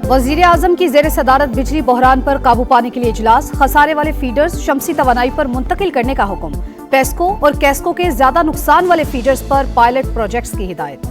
वजीर आजम की जेर सदारत बिजली बहरान पर काबू पाने के लिए इजलास, खसारे वाले फीडर्स शमसी तवानाई पर मुंतकिल करने का हुक्म। पेस्को और कैस्को के ज्यादा नुकसान वाले फीडर्स पर पायलट प्रोजेक्ट्स की हिदायत।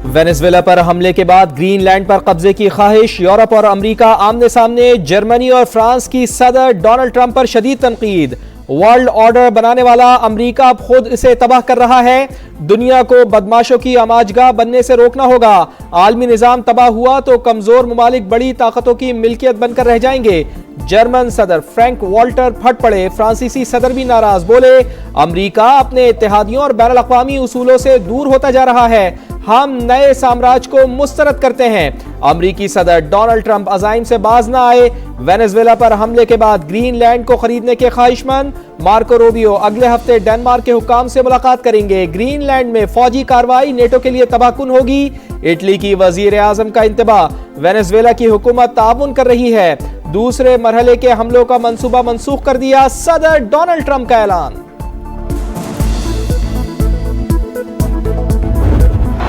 वेनेजुएला पर हमले के बाद ग्रीनलैंड पर कब्जे की ख्वाहिश, यूरोप और अमेरिका आमने सामने। जर्मनी और फ्रांस की सदर डोनाल्ड ट्रंप पर शदीद तनकीद। वर्ल्ड ऑर्डर बनाने वाला अमेरिका अब खुद इसे तबाह कर रहा है। दुनिया को बदमाशों की आमाजगाह बनने से रोकना होगा। आलमी निजाम तबाह हुआ तो कमजोर ममालिक बड़ी ताकतों की मिल्कियत बनकर रह जाएंगे। जर्मन सदर फ्रैंक वॉल्टर फट पड़े। फ्रांसीसी सदर भी नाराज, बोले अमेरिका अपने इत्तेहादियों और बैनुल अक़वामी उसूलों से दूर होता जा रहा है। हम नए साम्राज्य को मुस्तरद करते हैं। अमरीकी सदर डोनाल्ड ट्रंप अज़ाइम से बाज न आए। वेनेजुएला पर हमले के बाद ग्रीनलैंड को खरीदने के ख्वाहिशमंद। मार्को रूबियो अगले हफ्ते डेनमार्क के हुक्काम से मुलाकात करेंगे। ग्रीनलैंड में फौजी कार्रवाई नेटो के लिए तबाहकुन होगी। इटली की वजीर आजम का इंतबा, वेनेजुएला की हुकूमत ताउन कर रही है। दूसरे मरहले के हमलों का मंसूबा मनसूख कर दिया, सदर डोनाल्ड ट्रंप का ऐलान।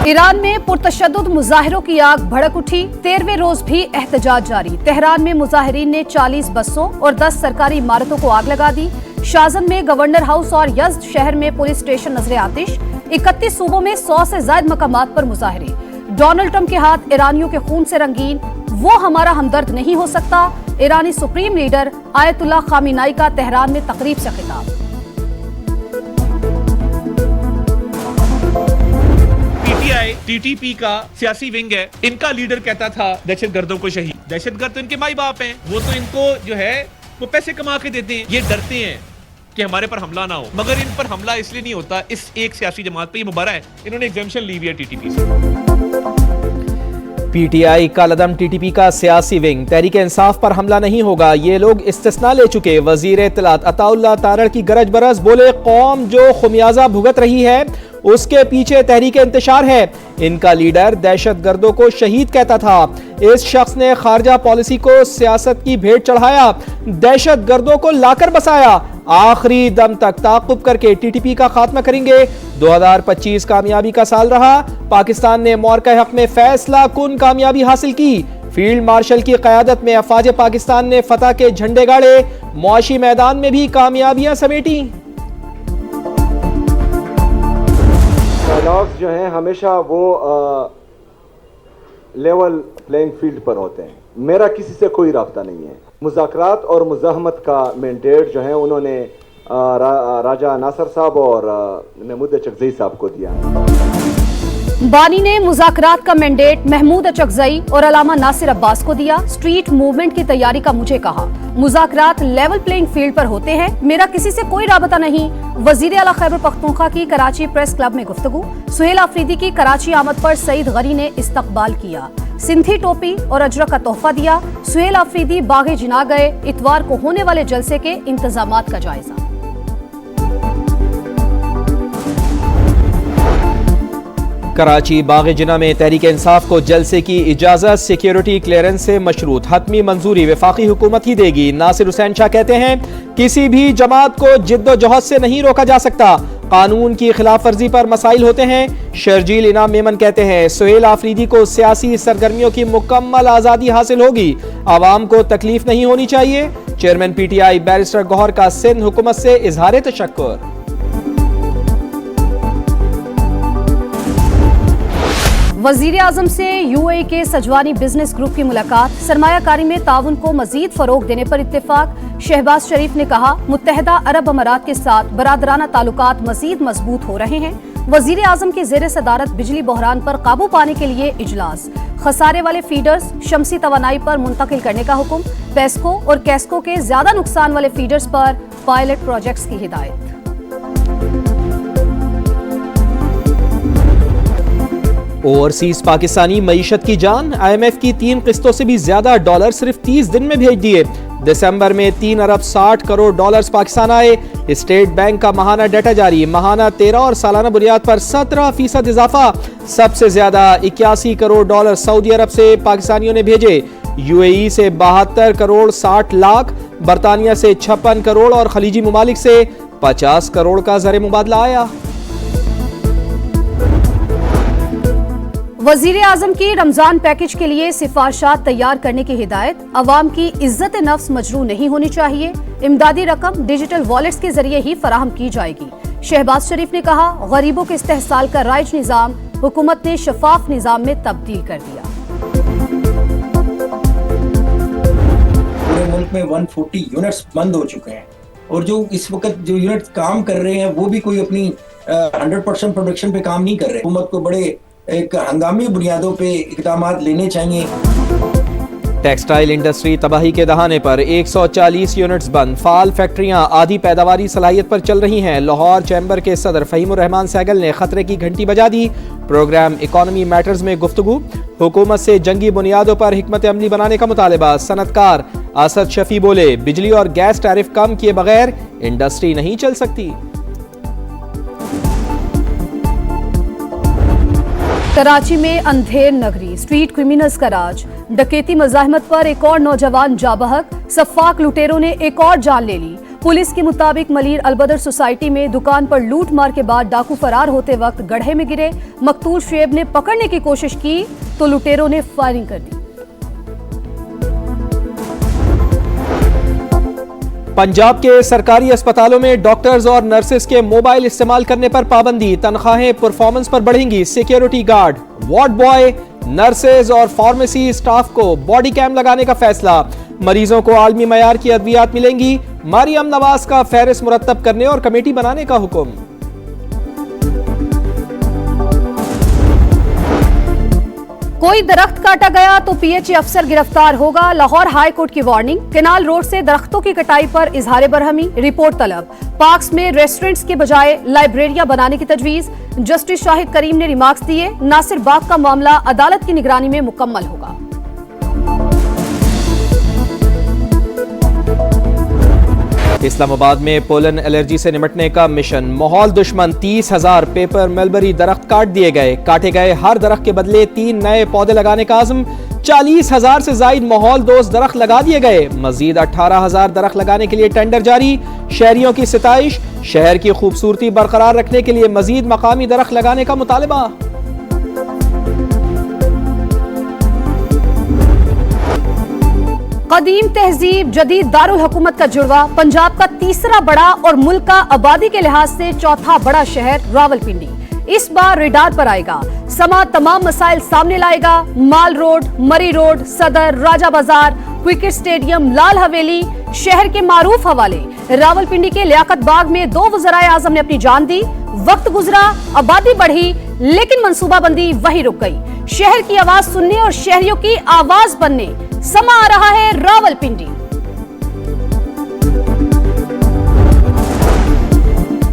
ईरान में पुरतशद्दुद मुजाहिरों की आग भड़क उठी। 13वें रोज भी एहतजाज जारी। तेहरान में मुजाहिरीन ने 40 बसों और 10 सरकारी इमारतों को आग लगा दी। शाज़न में गवर्नर हाउस और यज़्द शहर में पुलिस स्टेशन नजरे आतिश। 31 सूबों में 100 से ज्यादा मकामात पर मुजाहिरे। डोनाल्ड ट्रंप के हाथ ईरानियों के खून से रंगीन, वो हमारा हमदर्द नहीं हो सकता। ईरानी सुप्रीम लीडर आयतुल्लाह खामेनी का तेहरान में तकरीब से खिताब। टीटीपी का सियासी विंग है, इनका लीडर कहता था दहशतगर्दों को शहीद। दहशतगर्द तो इनके माई बाप हैं, वो तो इनको जो है वो पैसे कमा के देते हैं। ये डरते हैं कि हमारे पर हमला ना हो, मगर इन पर हमला इसलिए नहीं होता, इस एक सियासी जमात पे ये मुबारक है, इन्होंने एग्जेम्पशन ली हुई है टीटीपी से। पीटीआई का लदम टीटीपी का सियासी विंग, तहरीक इंसाफ पर हमला नहीं होगा, ये लोग इस्तिस्ना ले चुके। वजीर इत्तलात अताउल्लाह तारड़ की गरज बरस, बोले कौम जो खुमियाजा भुगत रही है उसके पीछे तहरीक इंतशार है। इनका लीडर दहशतगर्दों को शहीद कहता था। इस शख्स ने खारजा पॉलिसी को सियासत की भेंट चढ़ाया, दहशतगर्दों को लाकर बसाया। आखिरी दम तक ताक़ुब करके टीटीपी का खात्मा करेंगे। 2025 कामयाबी का साल रहा। पाकिस्तान ने मौक़े हक में फैसला कुन कामयाबी हासिल की। फील्ड मार्शल की क़यादत में अफ़वाज पाकिस्तान ने फतह के झंडे गाड़े। मुआशी मैदान में भी कामयाबियां समेटी। डायलॉग्स जो हैं हमेशा वो लेवल प्लेइंग फील्ड पर होते हैं। मेरा किसी से कोई राब्ता नहीं है। मुज़ाकरात और मुज़ाहमत का मैंडेट जो है उन्होंने राजा नासर साहब और महमूद अचकज़ई साहब को दिया। बानी ने मुज़ाकरात का मैंडेट महमूद अचकज़ई और अलामा नासिर अब्बास को दिया। स्ट्रीट मूवमेंट की तैयारी का मुझे कहा। मुज़ाकरात लेवल प्लेइंग फील्ड पर होते हैं, मेरा किसी से कोई राबता नहीं। वज़ीर आला खैबर पख्तूनख्वा की कराची प्रेस क्लब में गुफ्तगू। सुहेल आफरीदी की कराची आमद पर सईद गनी ने इस्तकबाल किया। सिंथी टोपी और अजरक का तोहफा दिया। सुहेल आफरीदी बागे जिना गए। इतवार को होने वाले जलसे के इंतजामात का जायजा। कराची बाग़े जिना में तहरीक इंसाफ को जलसे की इजाजत सिक्योरिटी क्लियरेंस से मशरूत, हतमी मंजूरी वफाकी हुकूमत ही देगी। नासिर हुसैन शाह कहते हैं किसी भी जमात को जिद्दोजहद से नहीं रोका जा सकता, कानून की खिलाफ वर्जी पर मसाइल होते हैं। शर्जील इनाम मेमन कहते हैं सुहेल आफरीदी को सियासी सरगर्मियों की मुकम्मल आज़ादी हासिल होगी, आवाम को तकलीफ नहीं होनी चाहिए। चेयरमैन पीटीआई बैरिस्टर गौहर का सिंध हुकूमत से इजहार तशक्कुर। वजीर आजम से यूएई के सजवानी बिजनेस ग्रुप की मुलाकात। सरमायाकारी में ताउन को मजीद फरोग देने पर इत्तेफाक। शहबाज शरीफ ने कहा मुत्तहदा अरब अमारात के साथ बरादराना ताल्लुकात मजीद मजबूत हो रहे हैं। वजीर आजम की जेर सदारत बिजली बहरान पर काबू पाने के लिए इजलास। खसारे वाले फीडर्स शमसी तवानाई पर मुंतकिल करने का हुक्म। पेस्को और कैस्को के ज्यादा नुकसान वाले फीडर्स पर पायलट प्रोजेक्ट्स की हिदायत। ओवरसीज पाकिस्तानी मईशत की जान, IMF की 3 किस्तों से भी ज्यादा डॉलर सिर्फ 30 दिन में भेज दिए। दिसंबर में 3 अरब 60 करोड़ डॉलर्स पाकिस्तान आए। स्टेट बैंक का माहाना डाटा जारी, माहाना 13 और सालाना बुनियाद पर 17% इजाफा। सबसे ज्यादा 81 करोड़ डॉलर सऊदी अरब से पाकिस्तानियों ने भेजे। UAE से 72 करोड़ 60 लाख, बरतानिया से 56 करोड़ और खलीजी ममालिक से 50 करोड़ का ज़र मुबादला आया। वजीर आजम की रमजान पैकेज के लिए सिफारिशात तैयार करने की हिदायत। अवाम की इज्जत नफ्स मजरू नहीं होनी चाहिए। इमदादी रकम डिजिटल वॉलेट्स के जरिए ही फराहम की जाएगी। शहबाज शरीफ ने कहा, गरीबों के इस्तेहसाल का राइज निजाम हुकूमत ने शफाफ निजाम में तब्दील कर दिया। पूरे मुल्क में 140 यूनिट्स बंद हो चुके हैं और जो इस वक्त जो यूनिट काम कर रहे हैं वो भी कोई अपनी 100% प्रोडक्शन पे काम नहीं कर रहे। हुकूमत को बड़े एक हंगामी बुनियादों पे इक़दाम लेने चाहिए। टेक्सटाइल इंडस्ट्री तबाही के दहाने पर 140 यूनिट्स बंद। फाल फैक्ट्रियां आधी पैदावारी सलाहियत पर चल रही हैं। लाहौर चैम्बर के सदर फहीमुर रहमान सहगल ने खतरे की घंटी बजा दी। प्रोग्राम इकॉनमी मैटर्स में गुफ्तगू। हुकूमत से जंगी बुनियादों पर हिकमत अमली बनाने का मुतालबा। सनतकार असद शफी बोले, बिजली और गैस टैरिफ कम किए बगैर इंडस्ट्री नहीं चल सकती। कराची में अंधेर नगरी, स्ट्रीट क्रिमिनल्स का राज। डकैती मज़ाहमत पर एक और नौजवान जाबहक। सफाक लुटेरों ने एक और जान ले ली। पुलिस के मुताबिक मलीर अलबदर सोसाइटी में दुकान पर लूट मार के बाद डाकू फरार होते वक्त गड्ढे में गिरे। मकतूल शुएब ने पकड़ने की कोशिश की तो लुटेरों ने फायरिंग कर दी। पंजाब के सरकारी अस्पतालों में डॉक्टर्स और नर्सेस के मोबाइल इस्तेमाल करने पर पाबंदी। तनख्वाहें परफॉर्मेंस पर बढ़ेंगी। Security guard, ward boy, nurses और फार्मेसी स्टाफ को बॉडी कैम लगाने का फैसला। मरीजों को आलमी मयार की अद्वियात मिलेंगी। मरियम नवाज का फहरिस्त मुरत्तब करने और कमेटी बनाने का हुक्म। कोई दरख्त काटा गया तो पीएचई अफसर गिरफ्तार होगा। लाहौर हाई कोर्ट की वार्निंग। केनाल रोड से दरख्तों की कटाई पर इजहार बरहमी। रिपोर्ट तलब। पार्क्स में रेस्टोरेंट्स के बजाय लाइब्रेरियां बनाने की तजवीज। जस्टिस शाहिद करीम ने रिमार्क्स दिए, नासिर बाग का मामला अदालत की निगरानी में मुकम्मल होगा। इस्लामाबाद में पोलन एलर्जी से निपटने का मिशन। माहौल दुश्मन 30,000 पेपर मलबरी दरख्त काट दिए गए। काटे गए हर दरख्त के बदले 3 नए पौधे लगाने का आज़म। 40,000 से जायद माहौल दोस्त दरख्त लगा दिए गए। मजीद 18,000 दरख्त लगाने के लिए टेंडर जारी। शहरियों की सिताइश। शहर की खूबसूरती बरकरार रखने के लिए मजीद मकामी दरख्त लगाने का मुतालबा। कदीम तहजीब जदीद दारुल हुकूमत का जुड़वा। पंजाब का तीसरा बड़ा और मुल्क का आबादी के लिहाज से चौथा बड़ा शहर रावलपिंडी इस बार रेडार पर आएगा। समा तमाम मसाइल सामने लाएगा। माल रोड, मरी रोड, सदर, राजा बाजार, क्रिकेट स्टेडियम, लाल हवेली शहर के मारूफ हवाले। रावलपिंडी के लियाकत बाग में 2 वज़राए आज़म ने अपनी जान दी। वक्त गुजरा, आबादी बढ़ी, लेकिन मंसूबाबंदी वहीं रुक गई। शहर की आवाज सुनने और शहरियों की आवाज बनने समा आ रहा है रावलपिंडी।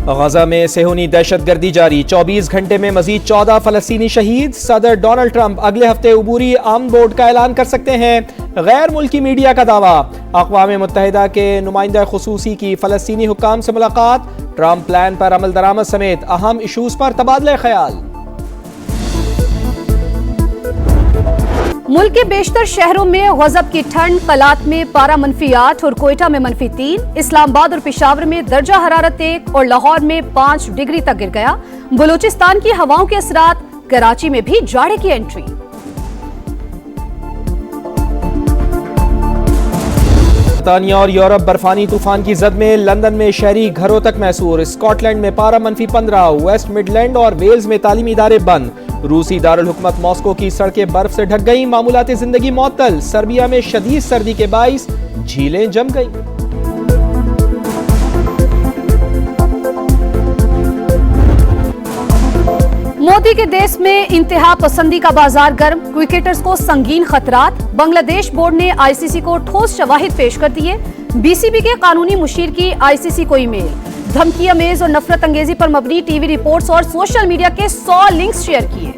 गजा में सेहूनी दहशतगर्दी जारी। 24 घंटे में मजीद 14 फलस्तीनी शहीद। सदर डोनाल्ड ट्रंप अगले हफ्ते उबूरी आम बोर्ड का ऐलान कर सकते हैं। गैर मुल्की मीडिया का दावा। अक़वाम मुत्तहिदा के नुमाइंदा खुसूसी की फलस्तीनी हुक्काम से मुलाकात। ट्रंप प्लान पर अमल दरामद समेत अहम इशूज पर तबादला ख्याल। मुल्क के बेशतर शहरों में गजब की ठंड। कलात में पारा -8 और कोयटा में -3। इस्लामाबाद और पेशावर में दर्जा हरारत 1 और लाहौर में 5 डिग्री तक गिर गया। बलूचिस्तान की हवाओं के असरात। कराची में भी जाड़े की एंट्री। बरतानिया और यूरोप बर्फानी तूफान की जद में। लंदन में शहरी घरों तक मैसूर। स्कॉटलैंड में पारा -15। वेस्ट मिडलैंड और वेल्स में तालीमी इदारे बंद। रूसी दारुल हुकूमत मॉस्को की सड़कें बर्फ से ढक गईं। मामूलाती जिंदगी मुअत्तल। सर्बिया में शदीद सर्दी के बाइस झीलें जम गईं। मोदी के देश में इंतहा पसंदी का बाजार गर्म। क्रिकेटर्स को संगीन खतरात। बांग्लादेश बोर्ड ने आईसीसी को ठोस शवाहिद पेश कर दिए। बीसीबी के कानूनी मुशीर की आईसीसी को ईमेल। धमकी अमेज और नफरत अंगेजी पर मबनी टीवी रिपोर्ट्स और सोशल मीडिया के 100 लिंक्स शेयर किए।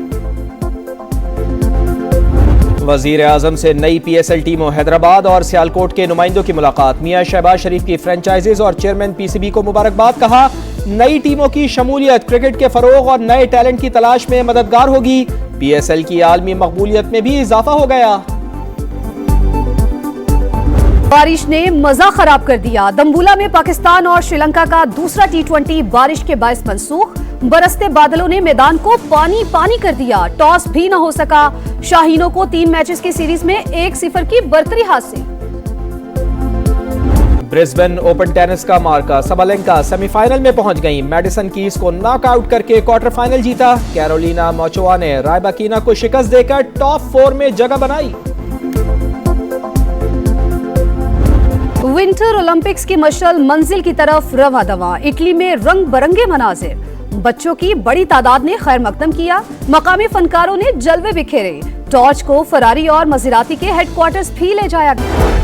वजीर आजम से नई पीएसएल टीमों। हैदराबाद और सियालकोट के नुमाइंदों की मुलाकात। मियां शहबाज शरीफ की फ्रेंचाइजीज और चेयरमैन पीसीबी को मुबारकबाद। कहा, नई टीमों की शमूलियत क्रिकेट के फरोग और नए टैलेंट की तलाश में मददगार होगी। पीएसएल की आलमी मकबूलियत में भी इजाफा हो गया। बारिश ने मजा खराब कर दिया। दम्बुला में पाकिस्तान और श्रीलंका का दूसरा T20 बारिश के बायस मंसूख। बरसते बादलों ने मैदान को पानी पानी कर दिया, टॉस भी न हो सका। शाहीनों को 3 मैचेस की सीरीज में 1-0 की बर्तरी हासिल। ब्रिस्बेन ओपन टेनिस का मार्का सबलेंका सेमीफाइनल में पहुंच गईं। मैडिसन कीज को नॉकआउट करके क्वार्टर फाइनल जीता। कैरोलिना मोचोवा ने रायबाकिना को शिकस्त देकर टॉप 4 में जगह बनाई। विंटर ओलंपिक्स की मशअल मंजिल की तरफ रवां दवा। इटली में रंग बरंगे मनाजिर, बच्चों की बड़ी तादाद ने खैर मकदम किया। मकामी फनकारों ने जलवे बिखेरे। टॉर्च को फरारी और मजीराती के हेडक्वार्टर्स भी ले जाया गया।